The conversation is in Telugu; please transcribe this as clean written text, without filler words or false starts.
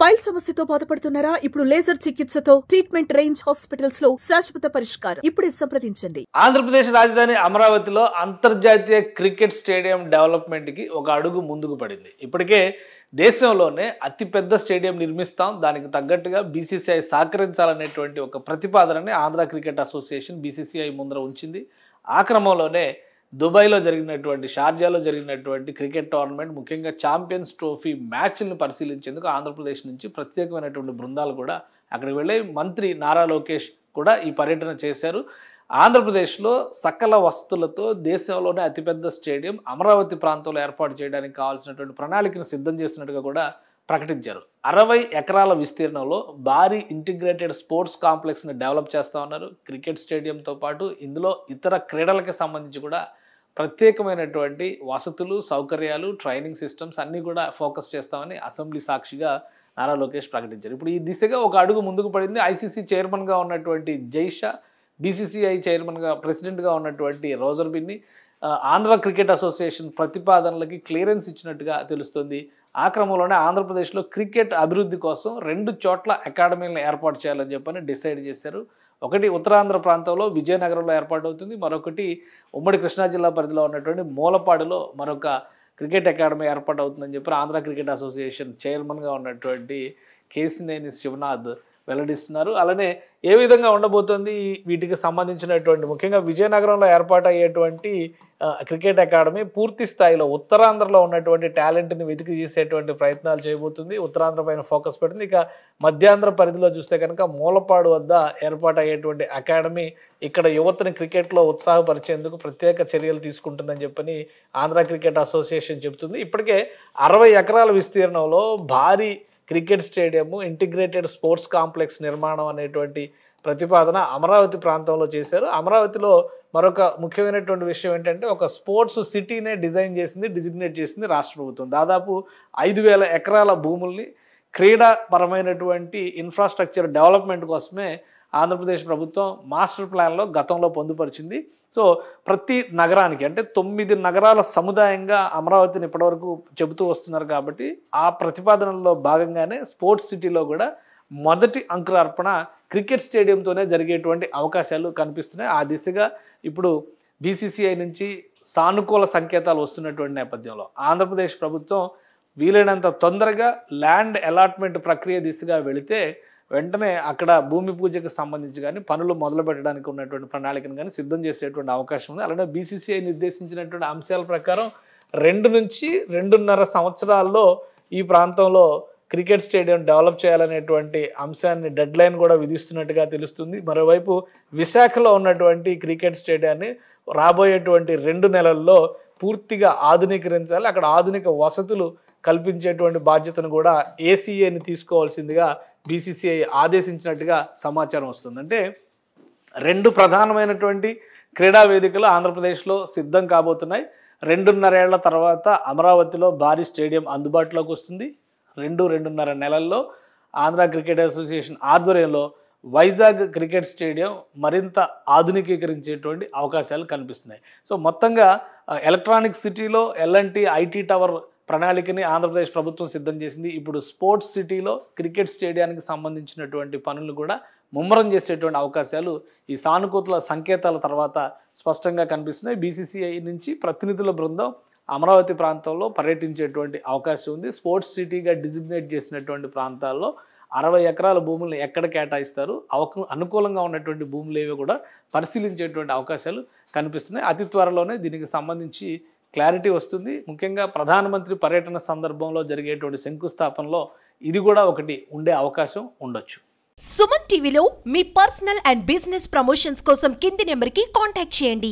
పైల్ సమస్యతో బాధపడుతున్నారా? ఇప్పుడు లేజర్ చికిత్సతో ట్రీట్మెంట్ రేంజ్ హాస్పిటల్స్ లో శాశ్వత పరిష్కారం. ఇప్పుడే సంప్రదించండి. ఆంధ్రప్రదేశ్ రాజధాని అమరావతిలో అంతర్జాతీయ క్రికెట్ స్టేడియం డెవలప్మెంట్ కి ఒక అడుగు ముందుకు పడింది. ఇప్పటికే దేశంలోనే అతిపెద్ద స్టేడియం నిర్మిస్తాం, దానికి తగ్గట్టుగా బీసీసీఐ సహకరించాలనేటువంటి ఒక ప్రతిపాదనని ఆంధ్ర క్రికెట్ అసోసియేషన్ బీసీసీఐ ముందర ఉంచింది. ఆ క్రమంలోనే దుబాయ్లో జరిగినటువంటి, షార్జాలో జరిగినటువంటి క్రికెట్ టోర్నమెంట్, ముఖ్యంగా ఛాంపియన్స్ ట్రోఫీ మ్యాచ్లను పరిశీలించేందుకు ఆంధ్రప్రదేశ్ నుంచి ప్రత్యేకమైనటువంటి బృందాలు కూడా అక్కడికి వెళ్ళి మంత్రి నారా లోకేష్ కూడా ఈ పర్యటన చేశారు. ఆంధ్రప్రదేశ్లో సకల వసతులతో దేశంలోనే అతిపెద్ద స్టేడియం అమరావతి ప్రాంతంలో ఏర్పాటు చేయడానికి కావాల్సినటువంటి ప్రణాళికను సిద్ధం చేస్తున్నట్టుగా కూడా ప్రకటించారు. 60 ఎకరాల విస్తీర్ణంలో భారీ ఇంటిగ్రేటెడ్ స్పోర్ట్స్ కాంప్లెక్స్ని డెవలప్ చేస్తూ ఉన్నారు. క్రికెట్ స్టేడియంతో పాటు ఇందులో ఇతర క్రీడలకి సంబంధించి కూడా ప్రత్యేకమైనటువంటి వసతులు, సౌకర్యాలు, ట్రైనింగ్ సిస్టమ్స్ అన్నీ కూడా ఫోకస్ చేస్తామని అసెంబ్లీ సాక్షిగా నారా లోకేష్ ప్రకటించారు. ఇప్పుడు ఈ దిశగా ఒక అడుగు ముందుకు పడింది. ఐసీసీ చైర్మన్గా ఉన్నటువంటి జైషా, బీసీసీఐ చైర్మన్గా ప్రెసిడెంట్గా ఉన్నటువంటి Roger Binny Andhra cricket association ప్రతిపాదనలకి క్లియరెన్స్ ఇచ్చినట్టుగా తెలుస్తుంది. ఆ క్రమంలోనే ఆంధ్రప్రదేశ్లో క్రికెట్ అభివృద్ధి కోసం 2 చోట్ల అకాడమీలను ఏర్పాటు చేయాలని చెప్పని డిసైడ్ చేశారు. ఒకటి ఉత్తరాంధ్ర ప్రాంతంలో విజయనగరంలో ఏర్పాటవుతుంది, మరొకటి ఉమ్మడి కృష్ణా జిల్లా పరిధిలో ఉన్నటువంటి మూలపాడులో మరొక క్రికెట్ అకాడమీ ఏర్పాటు అవుతుందని చెప్పి ఆంధ్ర క్రికెట్ అసోసియేషన్ చైర్మన్గా ఉన్నటువంటి కేసినేని శివనాథ్ వెల్లడిస్తున్నారు. అలానే ఏ విధంగా ఉండబోతోంది వీటికి సంబంధించినటువంటి, ముఖ్యంగా విజయనగరంలో ఏర్పాటు అయ్యేటువంటి క్రికెట్ అకాడమీ పూర్తి స్థాయిలో ఉత్తరాంధ్రలో ఉన్నటువంటి టాలెంట్ని వెతికి చేసేటువంటి ప్రయత్నాలు చేయబోతుంది. ఉత్తరాంధ్ర పైన ఫోకస్ పెడుతుంది. ఇక మధ్యాంధ్ర పరిధిలో చూస్తే కనుక మూలపాడు వద్ద ఏర్పాటు అయ్యేటువంటి అకాడమీ ఇక్కడ యువతని క్రికెట్లో ఉత్సాహపరిచేందుకు ప్రత్యేక చర్యలు తీసుకుంటుందని చెప్పని ఆంధ్ర క్రికెట్ అసోసియేషన్ చెబుతుంది. ఇప్పటికే 60 ఎకరాల విస్తీర్ణంలో భారీ cricket stadium, integrated sports complex నిర్మాణం అనేటువంటి ప్రతిపాదన అమరావతి ప్రాంతంలో చేశారు. అమరావతిలో మరొక ముఖ్యమైనటువంటి విషయం ఏంటంటే ఒక స్పోర్ట్స్ సిటీనే డిజిగ్నేట్ చేసింది రాష్ట్ర ప్రభుత్వం. దాదాపు 5,000 ఎకరాల భూముల్ని క్రీడాపరమైనటువంటి ఇన్ఫ్రాస్ట్రక్చర్ డెవలప్మెంట్ కోసమే ఆంధ్రప్రదేశ్ ప్రభుత్వం మాస్టర్ ప్లాన్లో గతంలో పొందుపరిచింది. సో ప్రతి నగరానికి, అంటే 9 నగరాల సముదాయంగా అమరావతిని ఇప్పటివరకు చెబుతూ వస్తున్నారు. కాబట్టి ఆ ప్రతిపాదనలో భాగంగానే స్పోర్ట్స్ సిటీలో కూడా మొదటి అంకురార్పణ క్రికెట్ స్టేడియంతోనే జరిగేటువంటి అవకాశాలు కనిపిస్తున్నాయి. ఆ దిశగా ఇప్పుడు బీసీసీఐ నుంచి సానుకూల సంకేతాలు వస్తున్నటువంటి నేపథ్యంలో ఆంధ్రప్రదేశ్ ప్రభుత్వం వీలైనంత తొందరగా ల్యాండ్ అలాట్మెంట్ ప్రక్రియ దిశగా వెళితే వెంటనే అక్కడ భూమి పూజకు సంబంధించి కానీ పనులు మొదలు పెట్టడానికి ఉన్నటువంటి ప్రణాళికను కానీ సిద్ధం చేసేటువంటి అవకాశం ఉంది. అలానే బీసీసీఐ నిర్దేశించినటువంటి అంశాల ప్రకారం 2 నుంచి 2.5 సంవత్సరాల్లో ఈ ప్రాంతంలో క్రికెట్ స్టేడియం డెవలప్ చేయాలనేటువంటి అంశాన్ని డెడ్ లైన్ కూడా విధిస్తున్నట్టుగా తెలుస్తుంది. మరోవైపు విశాఖలో ఉన్నటువంటి క్రికెట్ స్టేడియాన్ని రాబోయేటువంటి 2 నెలల్లో పూర్తిగా ఆధునీకరించాలి. అక్కడ ఆధునిక వసతులు కల్పించేటువంటి బాధ్యతను కూడా ఏసీఏని తీసుకోవాల్సిందిగా బీసీసీఐ ఆదేశించినట్టుగా సమాచారం వస్తుంది. అంటే 2 ప్రధానమైనటువంటి క్రీడా వేదికలు ఆంధ్రప్రదేశ్లో సిద్ధం కాబోతున్నాయి. 2.5 ఏళ్ల తర్వాత అమరావతిలో భారీ స్టేడియం అందుబాటులోకి వస్తుంది. 2.5 నెలల్లో ఆంధ్ర క్రికెట్ అసోసియేషన్ ఆధ్వర్యంలో వైజాగ్ క్రికెట్ స్టేడియం మరింత ఆధునికీకరించేటువంటి అవకాశాలు కనిపిస్తున్నాయి. సో మొత్తంగా ఎలక్ట్రానిక్ సిటీలో ఎల్ఎన్టీ ఐటీ టవర్ ప్రణాళికని ఆంధ్రప్రదేశ్ ప్రభుత్వం సిద్ధం చేసింది. ఇప్పుడు స్పోర్ట్స్ సిటీలో క్రికెట్ స్టేడియానికి సంబంధించినటువంటి పనులు కూడా ముమ్మరం చేసేటువంటి అవకాశాలు ఈ సానుకూల సంకేతాల తర్వాత స్పష్టంగా కనిపిస్తున్నాయి. బీసీసీఐ నుంచి ప్రతినిధుల బృందం అమరావతి ప్రాంతంలో పర్యటించేటువంటి అవకాశం ఉంది. స్పోర్ట్స్ సిటీగా డిజిగ్నేట్ చేసినటువంటి ప్రాంతాల్లో 60 ఎకరాల భూములను ఎక్కడ కేటాయిస్తారు, అనుకూలంగా ఉన్నటువంటి భూములు ఏవి కూడా పరిశీలించేటువంటి అవకాశాలు కనిపిస్తున్నాయి. అతి త్వరలోనే దీనికి సంబంధించి క్లారిటీ వస్తుంది. ముఖ్యంగా ప్రధానమంత్రి పర్యటన సందర్భంలో జరిగేటువంటి శంకుస్థాపనలో ఇది కూడా ఒకటి ఉండే అవకాశం ఉండొచ్చు. సుమన్ టీవీలో మీ పర్సనల్ అండ్ బిజినెస్ ప్రమోషన్స్ కోసం కింది నెంబర్కి కాంటాక్ట్ చేయండి.